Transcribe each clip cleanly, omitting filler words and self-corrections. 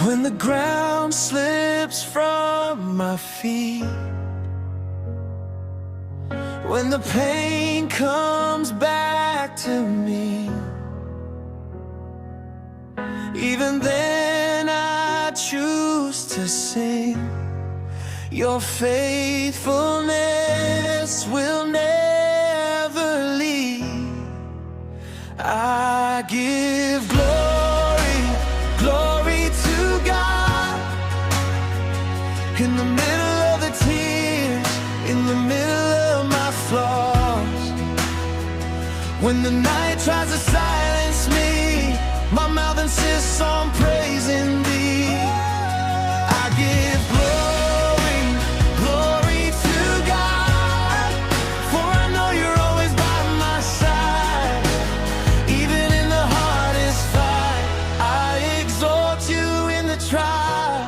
When the ground slips from my feet, when the pain comes back to me, even then I choose to sing. Your faithfulness will never leave. I give glory, glory to God. In the middle of the tears, in the middle of my flaws, when the night tries to silence me, my mouth insists on praising Thee. I give glory, glory to God, for I know You're always by my side. Even in the hardest fight, I exalt You in the trial.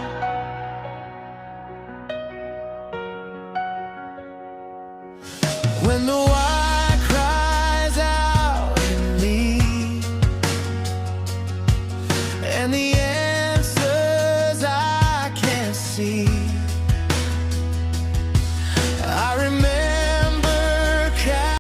When the why cries out in me, and the